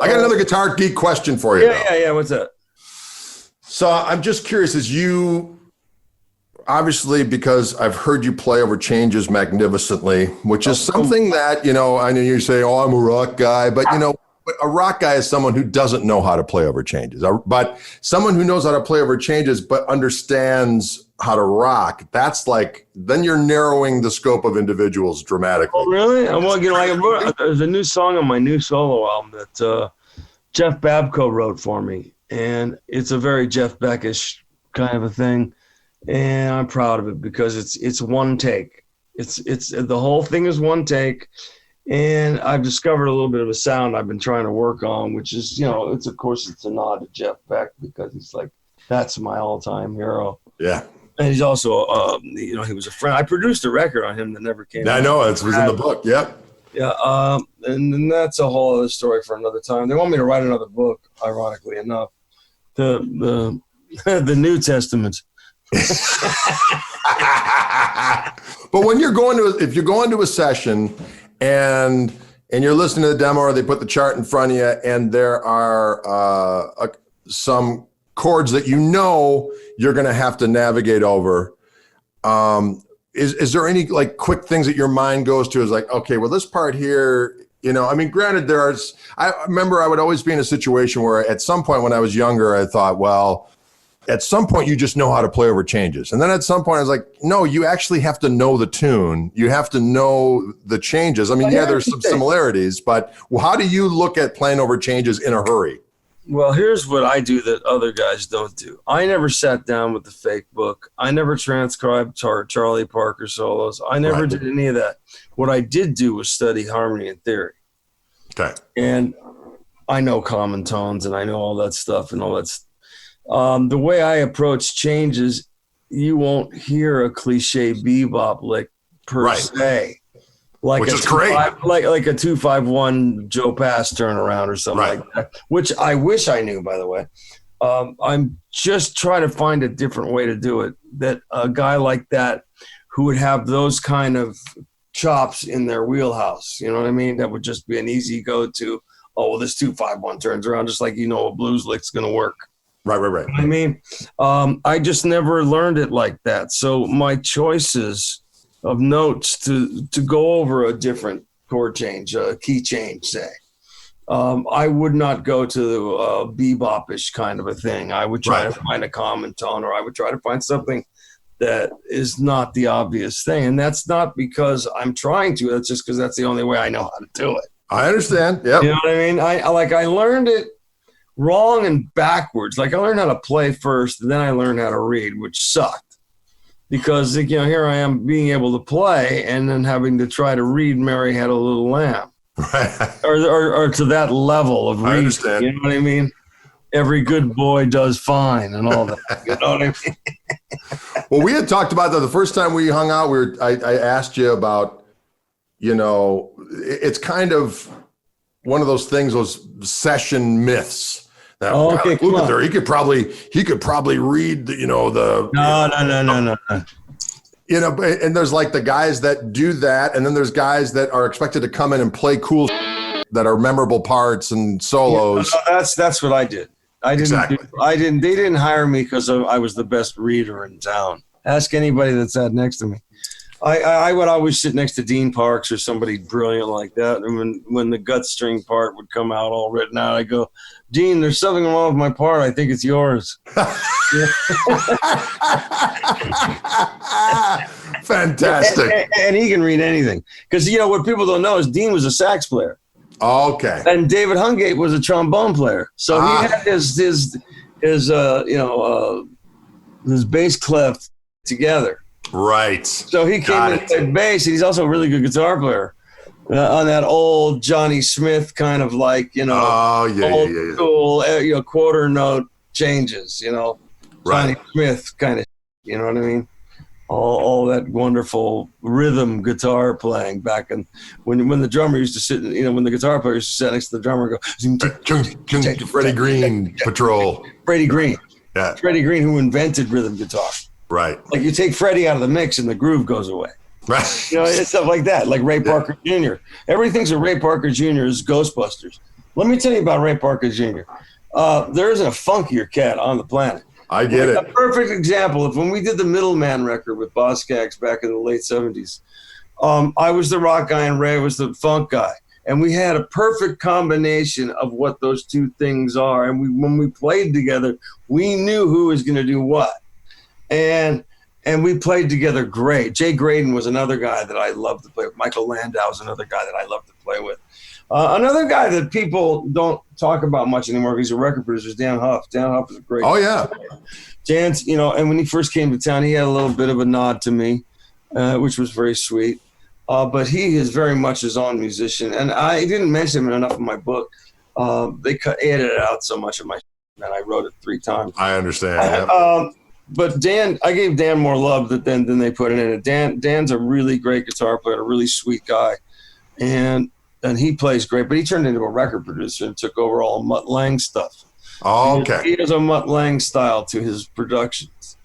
I got another guitar geek question for you. Yeah. What's that? So I'm just curious, as you, obviously, because I've heard you play over changes magnificently, which is something that, I know you say, oh, I'm a rock guy, but a rock guy is someone who doesn't know how to play over changes, but someone who knows how to play over changes, but understands how to rock. That's like, then you're narrowing the scope of individuals dramatically. Oh, really? Well, there's a new song on my new solo album that Jeff Babco wrote for me. And it's a very Jeff Beckish kind of a thing. And I'm proud of it because it's one take. It's the whole thing is one take. And I've discovered a little bit of a sound I've been trying to work on, which is, it's a nod to Jeff Beck because he's like, that's my all-time hero. Yeah. And he's also, he was a friend. I produced a record on him that never came out. I know, it was in the book. Yep. Yeah. And then that's a whole other story for another time. They want me to write another book, ironically enough. The New Testament. But when if you're going to a session and you're listening to the demo, or they put the chart in front of you, and there are some chords that you're going to have to navigate over, is there any like quick things that your mind goes to? Is like, okay, well, this part here. Granted, I remember I would always be in a situation where at some point when I was younger, I thought, well, at some point you just know how to play over changes. And then at some point I was like, no, you actually have to know the tune. You have to know the changes. There's some similarities, but how do you look at playing over changes in a hurry? Well, here's what I do that other guys don't do. I never sat down with the fake book. I never transcribed Charlie Parker solos. I never did any of that. What I did do was study harmony and theory. Okay. And I know common tones and I know all that stuff and all that. The way I approach changes, you won't hear a cliche bebop lick per se. Which is great. Like a 2-5-1 Joe Pass turnaround or something like that, which I wish I knew, by the way. I'm just trying to find a different way to do it, that a guy like that who would have those kind of chops in their wheelhouse, you know what I mean? That would just be an easy go-to. Oh, well, this 2-5-1 turns around just like a blues lick's going to work. Right. You know what I mean? I just never learned it like that. So my choices of notes to go over a different chord change, a key change, say. I would not go to a bebop-ish kind of a thing. I would try to find a common tone, or I would try to find something that is not the obvious thing. And that's not because I'm trying to. That's just because that's the only way I know how to do it. I understand. Yep. You know what I mean? I learned it wrong and backwards. Like I learned how to play first, and then I learned how to read, which sucked. Because, here I am being able to play and then having to try to read Mary Had a Little Lamb. Right. Or to that level of reading. I understand. You know what I mean? Every good boy does fine and all that. You know what I mean? Well, we had talked about that the first time we hung out. I asked you about, it's kind of one of ththose things, those session myths. Now, okay, Lukather, he could probably read the. No. And there's like the guys that do that, and then there's guys that are expected to come in and play cool that are memorable parts and solos. Yeah, that's what I did. They didn't hire me because I was the best reader in town. Ask anybody that sat next to me. I would always sit next to Dean Parks or somebody brilliant like that. And when the gut string part would come out all written out, I go, Dean, there's something wrong with my part. I think it's yours. Fantastic. And he can read anything. Because, what people don't know is Dean was a sax player. Okay. And David Hungate was a trombone player. So he had his bass clef together. Right. So he came in and played bass, and he's also a really good guitar player on that old Johnny Smith kind of like, old school, quarter note changes, Johnny Smith kind of, you know what I mean? All that wonderful rhythm guitar playing back in when the drummer used to sit, when the guitar player used to sit next to the drummer and go, Freddie Green Patrol. Freddie Green. Yeah. Freddie Green, who invented rhythm guitar. Right. Like you take Freddie out of the mix and the groove goes away. Right. It's stuff like that, like Ray Parker Jr. Everything's a Ray Parker Jr.'s Ghostbusters. Let me tell you about Ray Parker Jr. There isn't a funkier cat on the planet. I get it. A perfect example of when we did the Middleman record with Boz Skaggs back in the late 70s. I was the rock guy and Ray was the funk guy. And we had a perfect combination of what those two things are. And when we played together, we knew who was going to do what. And we played together great. Jay Graydon was another guy that I loved to play with. Michael Landau was another guy that I loved to play with. Another guy that people don't talk about much anymore because he's a record producer is Dan Huff. Dan Huff is a great Oh, yeah. Dan's, and when he first came to town, he had a little bit of a nod to me, which was very sweet. But he is very much his own musician. And I didn't mention him enough in my book. They edited out so much of my and I wrote it 3 times. I understand. Yeah. But Dan, I gave Dan more love than they put in it. Dan's a really great guitar player, a really sweet guy. And he plays great, but he turned into a record producer and took over all Mutt Lange stuff. Oh, okay. He has a Mutt Lange style to his productions.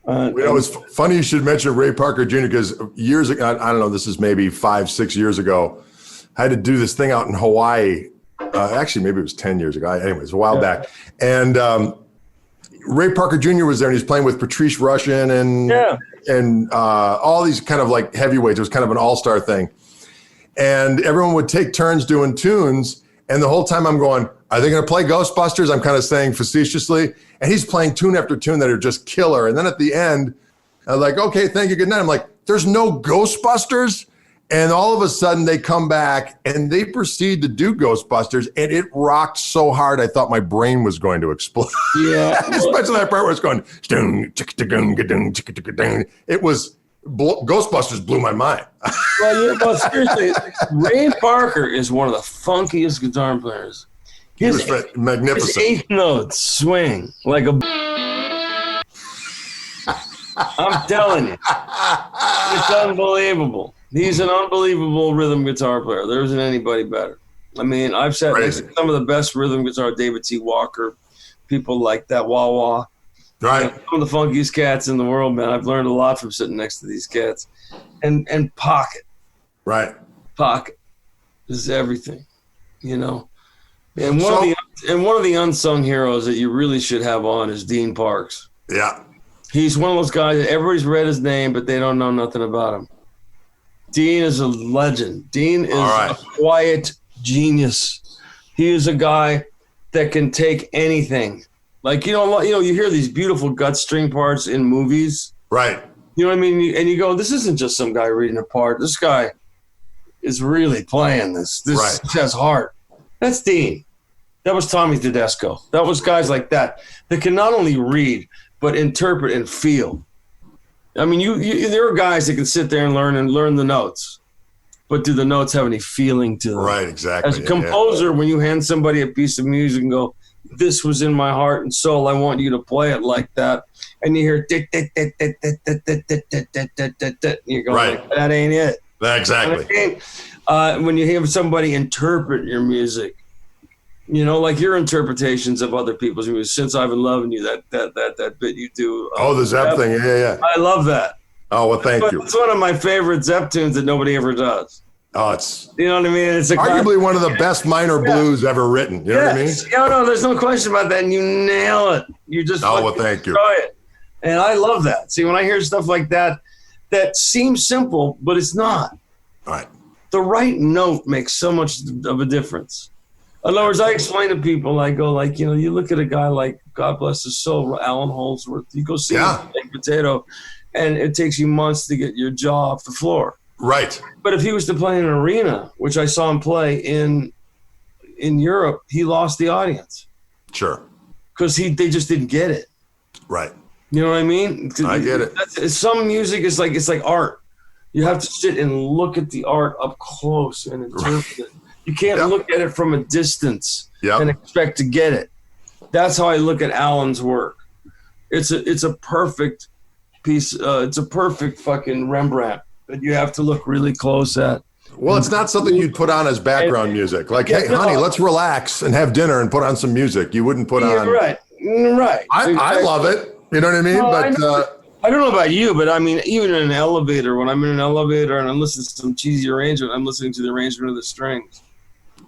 It's funny you should mention Ray Parker Jr. because years ago, I don't know, this is maybe 5-6 years ago, I had to do this thing out in Hawaii. Actually, maybe it was 10 years ago. Anyways, a while back. And Ray Parker Jr. was there and he's playing with Patrice Rushen and all these kind of like heavyweights. It was kind of an all-star thing. And everyone would take turns doing tunes. And the whole time I'm going, are they going to play Ghostbusters? I'm kind of saying facetiously. And he's playing tune after tune that are just killer. And then at the end, I'm like, okay, thank you, good night. I'm like, there's no Ghostbusters? And all of a sudden they come back and they proceed to do Ghostbusters. And it rocked so hard, I thought my brain was going to explode. Yeah. Especially that part where it's going, it was, Ghostbusters blew my mind. Well, seriously, Ray Parker is one of the funkiest guitar players. His magnificent. His 8th notes swing like a. I'm telling you, it's unbelievable. He's an unbelievable rhythm guitar player. There isn't anybody better. I mean, I've sat next to some of the best rhythm guitar, David T. Walker, people like that, Wah Wah. Right. Some of the funkiest cats in the world, man. I've learned a lot from sitting next to these cats. And Pocket. Right. Pocket is everything, And one of the unsung heroes that you really should have on is Dean Parks. Yeah. He's one of those guys that everybody's read his name, but they don't know nothing about him. Dean is a legend. Dean is a quiet genius. He is a guy that can take anything. Like, you hear these beautiful gut string parts in movies. Right. You know what I mean? And you go, this isn't just some guy reading a part. This guy is really playing this. This has heart. That's Dean. That was Tommy Tedesco. That was guys like that can not only read, but interpret and feel. I mean, there are guys that can sit there and learn the notes. But do the notes have any feeling to them? Right, exactly. As a composer, when you hand somebody a piece of music and go, this was in my heart and soul, I want you to play it like that. And you hear, you're going, like, that ain't it. Exactly. When you hear somebody interpret your music, like your interpretations of other people's music, Since I've Been Loving You, that bit you do. The Zepp thing, yeah. I love that. Oh, well, thank you. It's one of my favorite Zepp tunes that nobody ever does. Oh, it's you know what I mean. It's arguably one of the best minor blues ever written. You know what I mean? No, there's no question about that. And you nail it. You just thank you. Enjoy it. And I love that. See, when I hear stuff like that seems simple, but it's not. Right. The right note makes so much of a difference. In other words, I explain to people, I go like, you look at a guy like, God bless his soul, Alan Holdsworth. You go see him like Potato, and it takes you months to get your jaw off the floor. Right. But if he was to play in an arena, which I saw him play in Europe, he lost the audience. Sure. Because they just didn't get it. Right. You know what I mean? I get it. Some music is like art. You have to sit and look at the art up close and interpret it. You can't look at it from a distance and expect to get it. That's how I look at Alan's work. It's a perfect piece. It's a perfect fucking Rembrandt that you have to look really close at. Well, it's not something you'd put on as background music. Like, hey, honey, let's relax and have dinner and put on some music. You wouldn't put on. Right. I love it. You know what I mean? I don't know about you, but I mean, even in an elevator, when I'm in an elevator and I'm listening to some cheesy arrangement, I'm listening to the arrangement of the strings.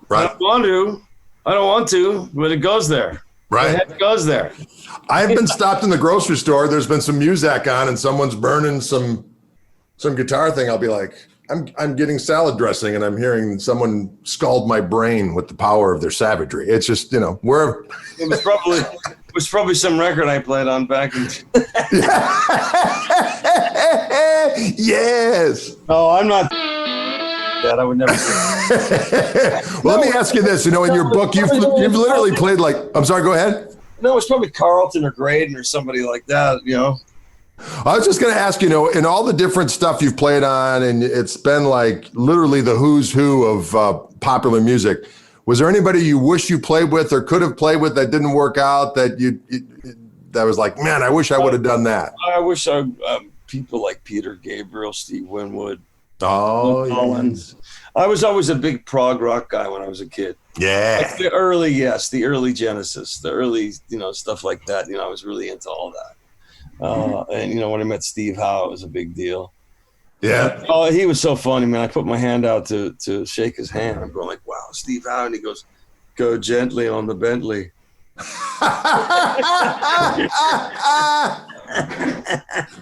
Right. I want to, I don't want to, but it goes there. Right. It goes there. I've been stopped in the grocery store. There's been some music on, and someone's burning some guitar thing. I'll be like, I'm getting salad dressing, and I'm hearing someone scald my brain with the power of their savagery. It's just, you know, we're. It was probably some record I played on back in. Yes. No, I'm not. That I would never. Well, let me ask you this. You know, in your book, you've literally played like. I'm sorry. Go ahead. No, it's probably Carlton or Graydon or somebody like that. You know. I was just going to ask, you know, in all the different stuff you've played on, and it's been like literally the who's who of popular music. Was there anybody you wish you played with or could have played with that didn't work out that that was like, man, I wish I would have done that? I wish people like Peter Gabriel, Steve Winwood. Oh, Collins. I was always a big prog rock guy when I was a kid. Yeah. Like the early Genesis, the early, you know, stuff like that. You know, I was really into all that. And you know, when I met Steve Howe, it was a big deal. Yeah. Oh, he was so funny, man. I put my hand out to shake his hand. I'm going like, wow, Steve Howe. And he goes, go gently on the Bentley.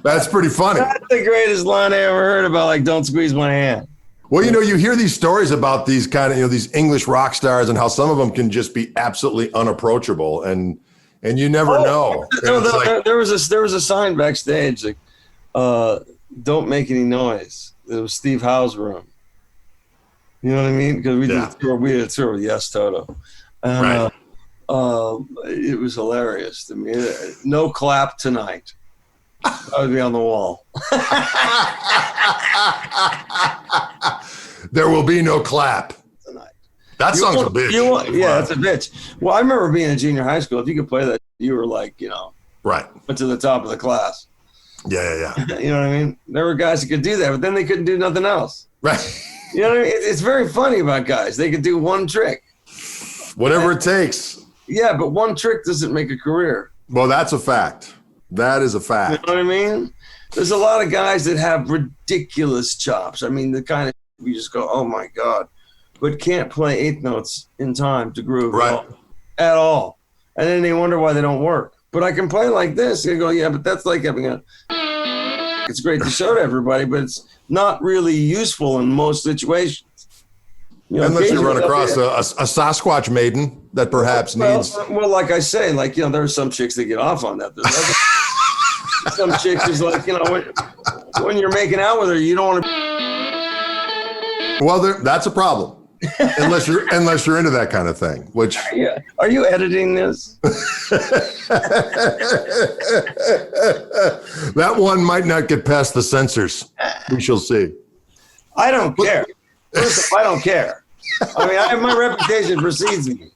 That's pretty funny. That's the greatest line I ever heard about, like, don't squeeze my hand. Well, you know, you hear these stories about these kind of, you know, these English rock stars and how some of them can just be absolutely unapproachable, and you never know. There was a sign backstage like, don't make any noise. It was Steve Howe's room. You know what I mean? Because we did a tour with Yes Toto. Right. It was hilarious. I mean, no clap tonight. I would be on the wall. There will be no clap Tonight. That song's a bitch. Yeah, it's a bitch. Well, I remember being in junior high school. If you could play that, you were like, you know, right. Went to the top of the class. Yeah. You know what I mean? There were guys that could do that, but then they couldn't do nothing else. Right. You know what I mean? It's very funny about guys. They could do one trick. Whatever it takes. Yeah, but one trick doesn't make a career. Well, that's a fact. That is a fact. You know what I mean? There's a lot of guys that have ridiculous chops. I mean, the kind of you just go, oh my God, but can't play eighth notes in time to groove at all. And then they wonder why they don't work. But I can play like this. You go, yeah, but that's like having a. It's great to show to everybody, but it's not really useful in most situations. You know, unless you run across a Sasquatch maiden that perhaps needs. Well, like I say, like, you know, there are some chicks that get off on that. There's some chicks is like, you know, when you're making out with her, you don't want to. Well, that's a problem. unless you're into that kind of thing. Which are you editing this? That one might not get past the censors. We shall see. I don't care. First of all, I don't care. I mean, my reputation precedes me.